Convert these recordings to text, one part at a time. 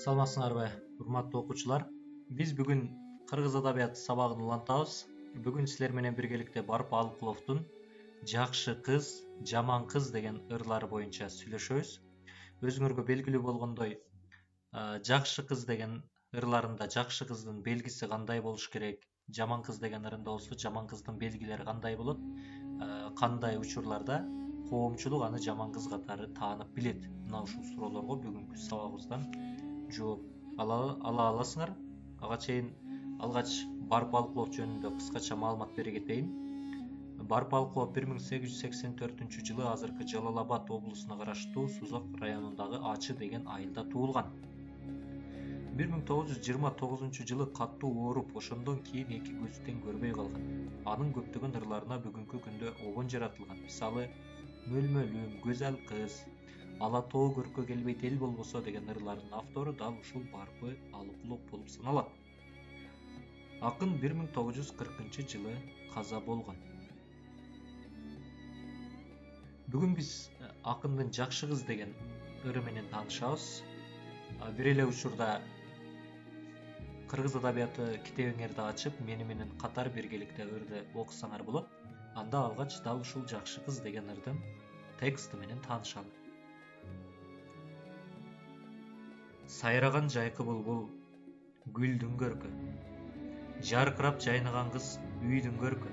Саламатсыңарбы, урматтуу окуучулар. Биз бүгүн кыргыз адабияты сабагын улантабыз. Бүгүн силер менен биргеликте Барып Алыкуловдун «Жакшы кыз, жаман кыз» деген ырлары боюнча сүйлөшөбүз. Өзүңөргө белгилүү болгондой, жакшы кыз деген ырларында жакшы кыздын белгиси кандай болуш керек, жаман кыз деген ырында болсо жаман кыздын белгилери кандай болот, кандай учурларда коомчулук аны жаман кыз катары таанып билет. Мына ушул суроолорго бүгүнкү сабагыбыздан жооп ала аласыңар. Ага чейин алгач Барып Алыкулов жөнүндө кыскача маалымат бере кетейин. Барып Алыкулов 1884 жылы азыркы Жалал Абад облусуна караштуу Сузак районундагы Ачы деген айылда туулган. 1929 жылы каттуу ооруп, ошондон кийин эки көзү тең көрбөй калган. Анын көптөгөн ырларына бүгүнкү күндө обон жаратылган. Мисалы, мөлмөлүм, гөзал кыз, ала тоо көркө келбейт эл болбосо деген ырлардын автору дал ушул Барып Алыкулов болуп саналат. Акын 1940 жылы каза болгон. Бүгүн биз акындын «Жакшы кыз» деген ыры менен таанышабыз. Бир эле учурда кыргыз адабияты китебиңерди ачып, мени менен катар биргеликте ырды окусаңар болот. Анда алгач дал ушул «Жакшы кыз» деген ырдын тексти менен таанышалы. Сайраган жайкы булбул гүлдүн көркү, жаркырап жайнаган кыз үйдүн көркү,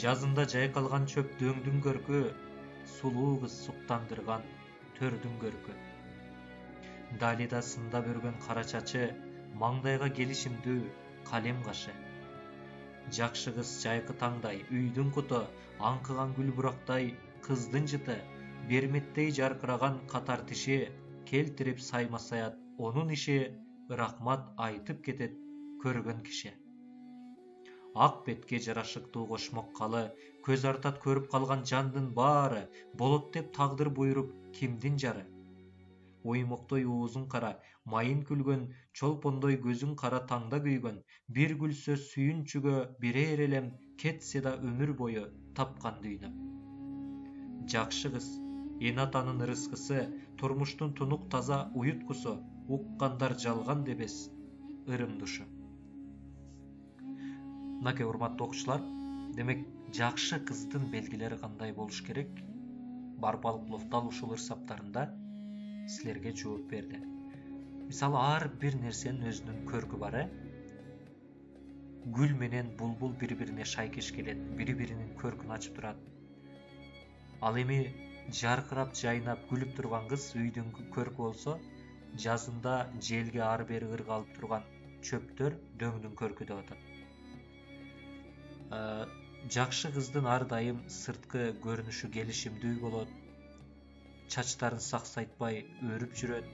жазында жайкалган чөп дөңдүн көркү, сулуу кыз суктандырган төрдүн көркү. Далида сында бөргөн кара чачы, маңдайга келишимдүү калем кашы. Жакшы кыз жайкы таңдай, үйдүн куту, аңкыган гүл бурактай кыздын жыты, берметтей жаркыраган катар тиши, келтирип сайма саят онун иши, рахмат айтып кетет көргөн киши. Ак бетке жарашыктуу кошмок калы, көз артат көрүп калган жандын баары, болот деп тагдыр буйруп кимдин жары. Оймоктой оозуң кара, майын күлгөн, чолпондой көзүң кара таңда күйгөн, бир күлсө сүйүнчүгө берер элем, кетсе да өмүр бою тапкан дүйнөм. Жакшы кыз, эн атанын ырыскысы, турмуштун тунук таза уюткусу, уккандар жалган дебес ырым душу. Мынакей урматтуу окуучулар, демек жакшы кыздын белгилери кандай болуш керек? Барып Алыкулов дал ушул ырсаптарында силерге жооп берди. Мисалы, ар бир нерсенин өзүнүн көркү бар. Гүл менен булбул бири-бирине шайкеш келет, бири-биринин көркүн ачып турат. Ал эми жаркырап жайнап күлүп турган кыз үйдүн көркү болсо, жазында желге ары бери ыргалып турган чөптөр дөңдүн көркү деп атат. Жакшы кыздын ар дайым сырткы көрүнүшү келишимдүү болот, чачтарын саксайтпай өрүп жүрөт,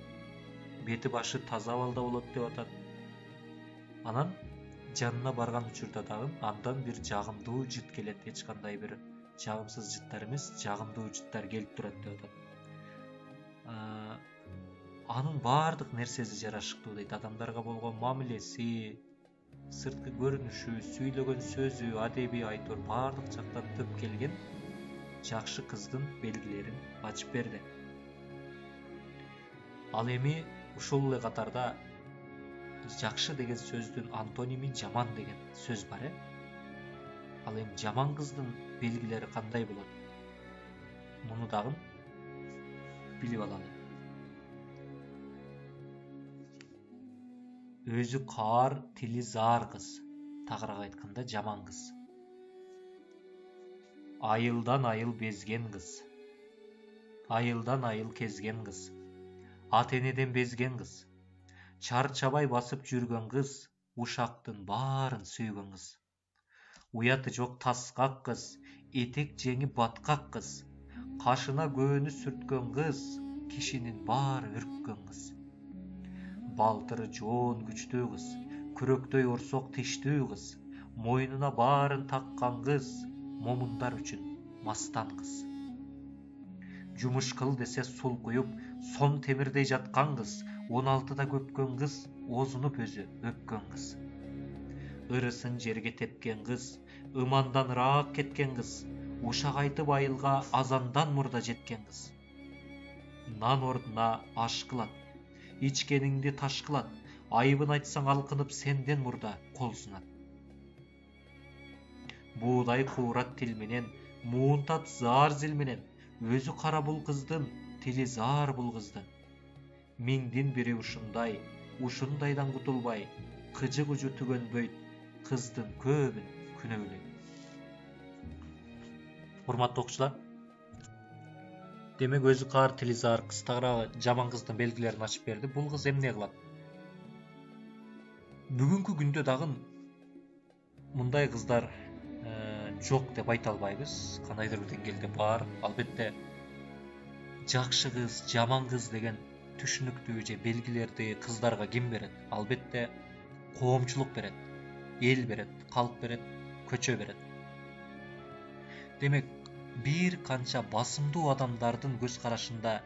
бети башы таза абалда болот деп атат. Анан жанына барган учурда дагы андан бир жагымдуу жыт келет, эч кандай бир жагымсыз жыттар эмес, жагымдуу жыттар келип турат деп атат. Анын баардык нерсеси жарашыктуу дейт. Адамдарга болгон мамилеси, сырткы көрүнүшү, сүйлөгөн сөзү, адеби айтор баардык жактан төп келген жакшы кыздын белгилерин ачып берди. Ал эми ушул эле катарда жакшы деген сөздүн антоними жаман деген сөз бар. Ал эми жаман кыздын белгилери кандай болот? Муну дагы билип алалы. Өзү каар, тили заар кыз, тагыраак айтканда жаман кыз. Айылдан айыл безген кыз, айылдан айыл кезген кыз, ата энеден безген кыз, чарчабай басып жүргөн кыз, ушактын баарын сүйгөн кыз. Уяты жок таскак кыз, этек жеңи баткак кыз, кашына көөнү сүрткөн кыз, кишинин баары үрккөн кыз. Балтыры жоон күчтүү кыз, күрөктөй орсок тиштүү кыз, мойнуна баарын таккан кыз, момундар үчүн мастан кыз. Жумуш кыл десе сул куюп, сом темирдей жаткан кыз, 16-да көпкөн кыз, озунуп өзү өпкөн кыз. Ырысын жерге тепкен кыз, ымандан ыраак кеткен кыз, ушак айтып айылга азандан мурда жеткен кыз. Нан ордуна аш кылат, ичкениңди таш кылат, айыбын айтсаң алкынып сенден мурда кол сунат. Буğday куурат тил менен, муунтат заар зил менен, өзү кара бул кыздын, тили заар бул кыздын. Миңдин бири ушундайдан кутулбай, кыжык ужу түгөнбөйт, кыздын көбүн күнөөлөйт. Урматтуу окуучулар, демек өзү каар тили заар кыз тагыраагы жаман кыздын белгилерин ачып берди. Бул кыз эмне кылат? Бүгүнкү күндө дагы мындай кыздар жок деп айта албайбыз. Кандайдыр бир деңгээлде бар. Албетте жакшы кыз, жаман кыз деген түшүнүктүү же белгилерди кыздарга ким берет? Албетте коомчулук берет, эл берет, калк берет, көчө берет. Демек, бир канча басымдуу адамдардын көз карашында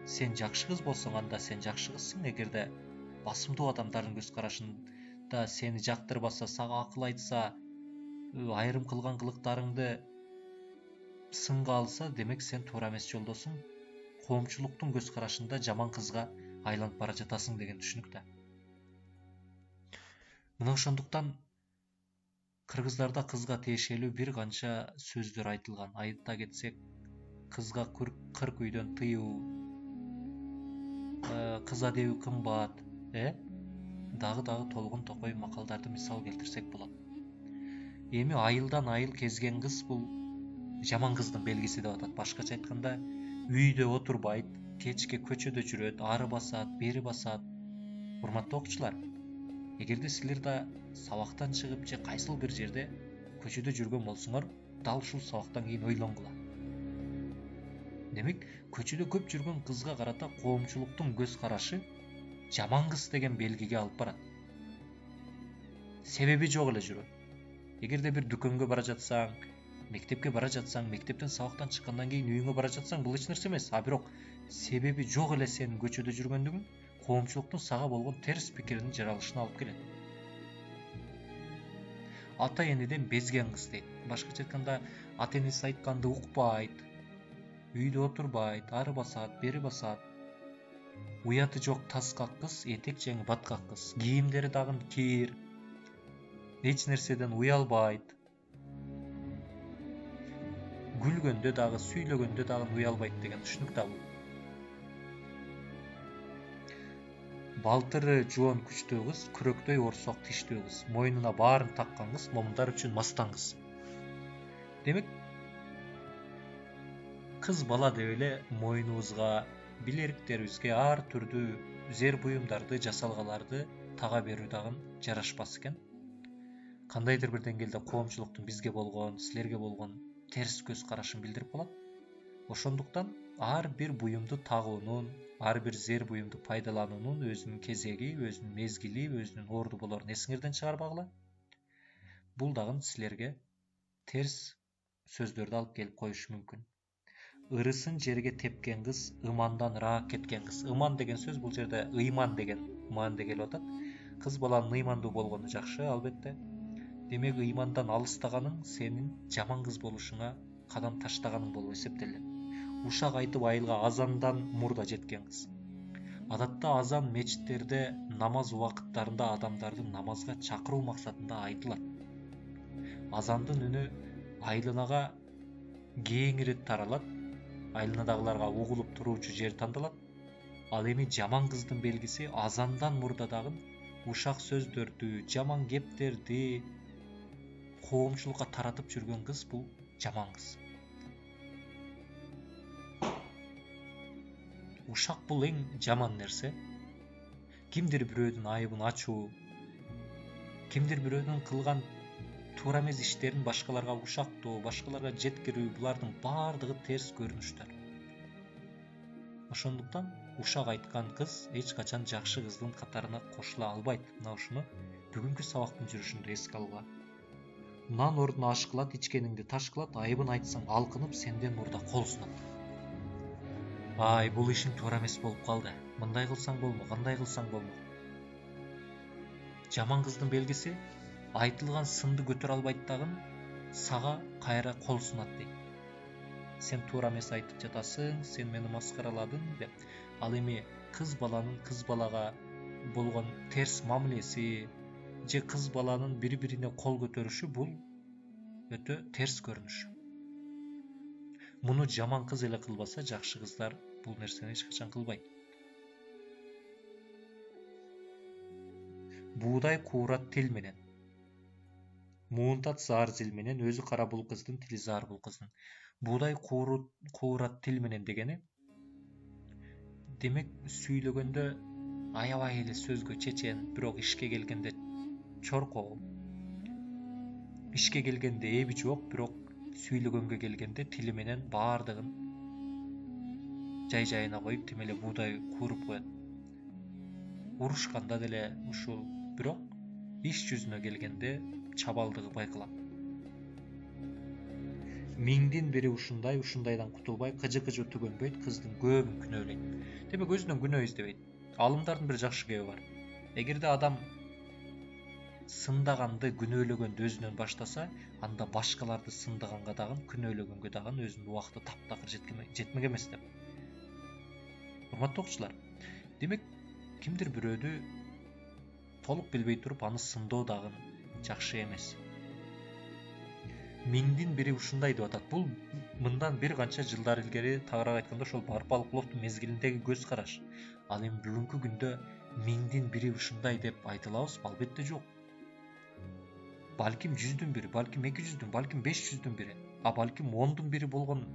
сен жакшы кыз болсоң, анда сен жакшы кызсың. Эгерде басымдуу адамдардын көз карашында сени жактырбаса, сага акыл айтса, айрым кылган кылыктарыңды сынга алса, демек сен туура эмес жолдосуң. Коомчулуктун көз карашында жаман кызга айланып бара жатасың деген түшүнүк да. Мына ошондуктан кыргыздарда кызга тиешелүү бир канча сөздөр айтылган. Айта кетсек, кызга 40 үйдөн тыюу, кыз адеби кымбат, дагы толгон токой макалдарды мисал келтирсек болот. Эми айылдан айыл кезген кыз бул жаман кыздын белгиси деп атат. Башкача айтканда, үйдө отурбайт, кечке көчөдө жүрөт, ары басат, бери басат. Урматтуу окуучулар, эгерде силер да сабактан чыгып же кайсыл бир жерде көчөдө жүргөн болсоңор, дал ушул сабактан кийин ойлонгула. Демек, көчөдө көп жүргөн кызга карата коомчулуктун көз карашы жаман кыз деген белгиге алып барат. Себеби жок эле жүрөт. Эгерде бир дүкөнгө бара жатсаң, мектепке бара жатсаң, мектептен сабактан чыккандан кийин үйүңө бара жатсаң, бул эч нерсе эмес. Бирок себеби жок эле сенин көчөдө жүргөндүгүң коомчулуктун сага болгон терс пикиринин жаралышына алып келет. Ата энеден безген кыз дейт. Башкача айтканда, ата энеси айтканды укпайт, үйдө отурбайт, ары басат, бери басат. Уяты жок таскак кыз, этек жеңи баткак кыз. Кийимдери дагы кир, эч нерседен уялбайт. Күлгөндө дагы, сүйлөгөндө дагы уялбайт деген түшүнүк да бул. Балтыры жоон күчтүү кыз, күрөктөй орсок тиштүү кыз, мойнуна баарын таккан кыз, момундар үчүн мастан кыз. Демек, кыз бала деп эле мойнубузга, билериктерибизге ар түрдүү зер буюмдарды, жасалгаларды тага берүү дагы жарашпас экен. Кандайдыр бир деңгээлде коомчулуктун бизге болгон, силерге болгон терс көз карашын билдирип калат. Ошондуктан ар бир буюмду тагуунун, ар бир зер буюмду пайдалануунун өзүнүн кезеги, өзүнүн мезгили, өзүнүн орду болорун эсиңерден чыгарбагыла. Бул дагы силерге терс сөздөрдү алып келип коюшу мүмкүн. Ырысын жерге тепкен кыз, ымандан ыраак кеткен кыз. Ыман деген сөз бул жерде ыйман деген мааниде келип атат. Кыз баланын ыймандуу болгону жакшы, албетте. Демек, ыймандан алыстаганың сенин жаман кыз болушуңа кадам таштаганың болуп эсептелет. Ушак айтып айылга азандан мурда жеткен кыз. Адатта азан мечиттерде намаз убакыттарында адамдарды намазга чакыруу максатында айтылат. Азандын үнү айланага кеңири таралат, айланадагыларга угулуп туруучу жер тандалат. Ал эми жаман кыздын белгиси азандан мурда дагы ушак сөздөрдү, жаман кептерди коомчулукка таратып жүргөн кыз бул жаман кыз. Ушак бул эң жаман нерсе. Кимдир бирөөдүн айыбын ачуу, кимдир бирөөдүн кылган туура эмес иштерин башкаларга ушактоо, башкаларга жеткирүү, булардын баардыгы терс көрүнүштөр. Ошондуктан ушак айткан кыз эч качан жакшы кыздын катарына кошула албайт. Мына ушуну бүгүнкү сабактын жүрүшүндө эске алгыла. Нан ордуна аш кылат, ичкениңди таш кылат, айыбын айтсаң алкынып сенден мурда кол сунат. Ай, бул ишиң туура эмес болуп калды. Мындай кылсаң болмо, кандай кылсаң болмо. Жаман кыздын белгиси айтылган сынды көтөрө албайт дагы сага кайра кол сунат дейт. Сен туура эмес айтып жатасың, сен мени маскараладың деп. Ал эми кыз баланын кыз балага болгон терс мамилеси же кыз баланын бири-бирине кол көтөрүшү бул өтө терс көрүнүш. Муну жаман кыз эле кылбаса, жакшы кыздар бул нерсени эч качан кылбайт. Буудай куурат тил менен. Муунтат заар зил менен, өзү кара бул кыздын, тили заар бул кыздын. Буудай куурат тил менен дегени демек сүйлөгөндө аябай эле сөзгө чечен, бирок ишке келгенде чоркоо. Ишке келгенде эби жок, бирок сүйлөгөнгө келгенде тили менен баардыгын жай-жайына коюп, тим эле буудай кууруп коет. Урушканда деле ушул, бирок иш жүзүнө келгенде чабалдыгы байкалат. Миңдин бири ушундайдан кутулбай, кыжы-кыжы түгөнбөйт, кыздын көбүн күнөөлөйт. Демек өзүнөн күнөө издебейт. Алымдардын бир жакшы кеби бар. Эгерде адам сындаганды, күнөөлөгөндү өзүнөн баштаса, анда башкаларды сындаганга дагы, күнөөлөгөнгө дагы өзүнүн убакыты таптакыр жетмек эмес деп. Урматтуу окуучулар, демек кимдир бирөөдү толук билбей туруп аны сындоо дагы жакшы эмес. Миңдин бири ушундай деп атат. Бул мындан бир канча жылдар илгери, тагыраак айтканда, ошол Барпалыкловдун мезгилиндеги көз караш. Ал эми бүгүнкү күндө миңдин бири ушундай деп айтылабызбы? Албетте жок. Балким 100дүн бири, балким 200дүн, балким 500дүн бири, балким 10дун бири болгон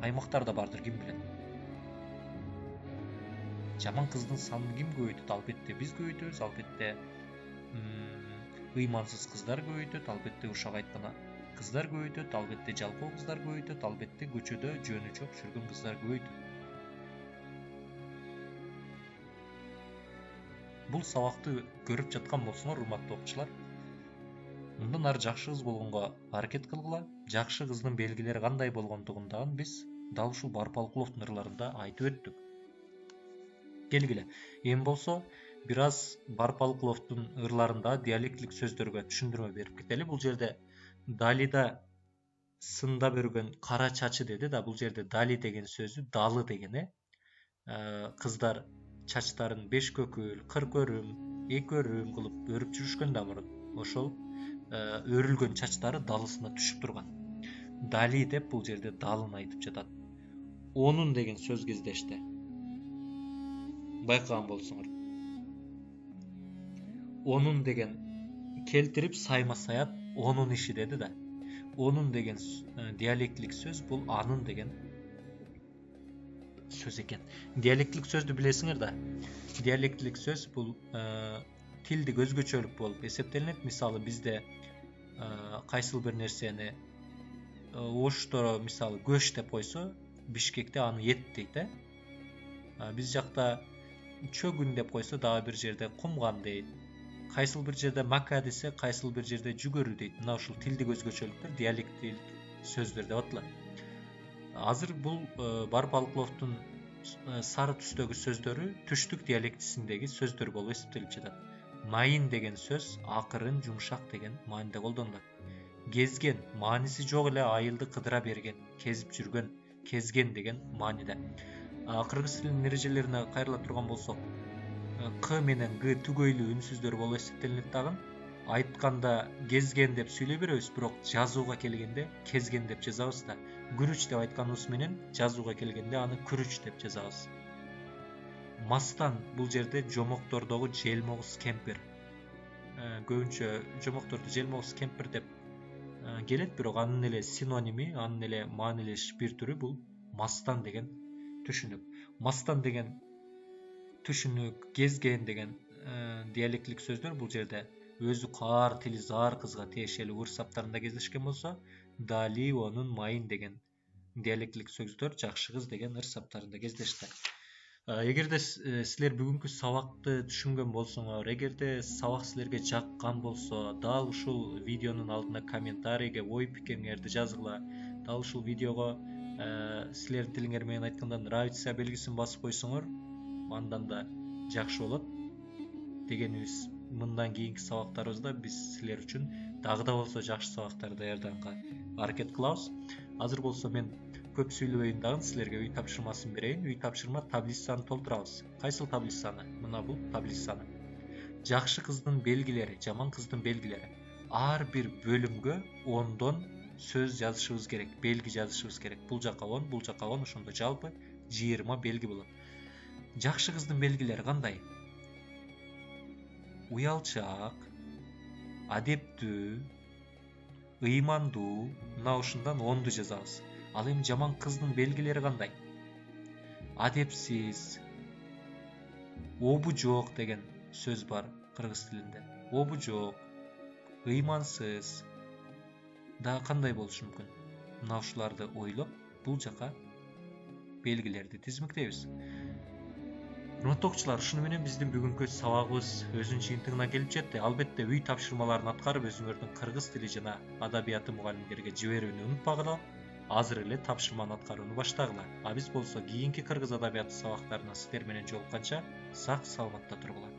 аймактар да бардыр, ким билет. Жаман кыздын санын ким көбөйтөт? Албетте биз көбөйтөбүз, албетте ыймансыз кыздар көбөйтөт, албетте ушак айтканда кыздар көбөйтөт, албетте жалкоо кыздар көбөйтөт, албетте көчөдө жөнү жок жүргөн кыздар көбөйтөт. Бул сабакты көрүп жаткан болсоңор, урматтуу окуучулар, мындан ары жакшы кыз болгонго аракет кылгыла. Жакшы кыздын белгилери кандай болгондугун дагы биз дал ушул Барпалыкловдун ырларында айтып өттүк. Келгиле, эми болсо бир аз Барпалыкловдун ырларында диалектилик сөздөргө түшүндүрмө берип кетели. Бул жерде Далида сында бөргөн кара чачы деди да, бул жерде дали деген сөзү далы деген. Кыздар чачтарын 5 көкүл, 40 өрүм, 2 өрүм кылып өрүп жүрүшкөн да мурун. Ошол өрүлгөн чачтары далысына түшүп турган. Дали деп бул жерде далын айтып жатат. Онун деген сөз кездешти. Байкаган болсоңор. Онун деген келтирип сайма саят онун иши деди да. Онун деген диалектилик сөз бул анын деген сөз экен. Диалектилик сөздү билесиңер да. Диалектилик сөз бул тилдик өзгөчөлүк болуп эсептелинет. Мисалы бизде кайсыл бир нерсени Ошто мисалы көш деп койсо, Бишкекте аны эт дейт. Биз жакта чөгүн деп койсо, дагы бир жерде кумган дейт. Кайсыл бир жерде мака десе, кайсыл бир жерде жүгөрү дейт. Мына ушул тилдик өзгөчөлүктөр диалектилик сөздөр деп аталат. Азыр бул Барпалыкловдун сары түстөгү сөздөрү түштүк диалектисиндеги сөздөр болуп эсептелип жатат. Майын деген сөз акырын, жумшак деген мааниде колдонулат. Кезген мааниси жок эле айылды кыдыра берген, кезип жүргөн, кезген деген мааниде. Кыргыз тилинин эрежелерине кайрыла турган болсок, к менен г түгөйлүү үнсүздөр болуп эсептелинет дагы. Айтканда кезген деп сүйлөй беребиз, бирок жазууга келгенде кезген деп жазабыз да. Күрүч деп айтканыбыз менен жазууга келгенде аны күрүч деп жазабыз. Мастан бул жерде жомоктордогу желмогуз кемпир. Көбүнчө жомокторду желмогуз кемпир деп келет, бирок анын эле синоними, анын эле маанилеш бир түрү бул мастан деген түшүнүк. Мастан деген түшүнүк, кезген деген диалектилик сөздөр бул жерде өзү каар, тили заар кызга тиешелүү ыр саптарында кездешкен болсо, дали, онун, майын деген диалектилик сөздөр жакшы кыз деген ыр саптарында кездешти. Эгерде силер бүгүнкү сабакты түшүнгөн болсоңор, эгерде сабак силерге жаккан болсо, дал ушул видеонун алдына комментарийге ой пикириңерди жазгыла. Дал ушул видеого силердин тилиңер менен айтканда нравится белгисин басып койсоңор, андан да жакшы болот. Дегенибиз, мындан кийинки сабактарыбызда биз силер үчүн дагы да болсо жакшы сабактар даярданга аракет кылабыз. Азыр болсо мен көп сүйлөбөйүн дагы, силерге үй тапшырмасын берейин. Үй тапшырма таблицаны толтурабыз. Кайсыл таблицаны? Мына бул таблицаны. Жакшы кыздын белгилери, жаман кыздын белгилери. Ар бир бөлүмгө 10дон сөз жазышыбыз керек, белги жазышыбыз керек. Бул жака 10, бул жака 10, ошондо жалпы 20 белги болот. Жакшы кыздын белгилери кандай? Уялчаак, адептүү, ыймандуу, мына ушундан 10ду жазабыз. Ал эми жаман кыздын белгилери кандай? Адепсиз, обу жок деген сөз бар кыргыз тилинде. Обу жок, ыймансыз. Да кандай болушу мүмкүн? Мына ушуларды ойлоп, бул жака белгилерди тизмектейбиз. Урматтуу окуучулар, ушуну менен биздин бүгүнкү сабагыбыз өзүнүн жыйынтыгына келип жетти. Албетте үй тапшырмаларын аткарып, өзүңөрдүн кыргыз тили жана адабияты мугалимдерге жиберүүнү унутпагыла. Азыр эле тапшырманы аткарууну баштагыла. А биз болсо кийинки кыргыз адабияты сабактарына сиздер менен жолукканча сак саламатта тургула.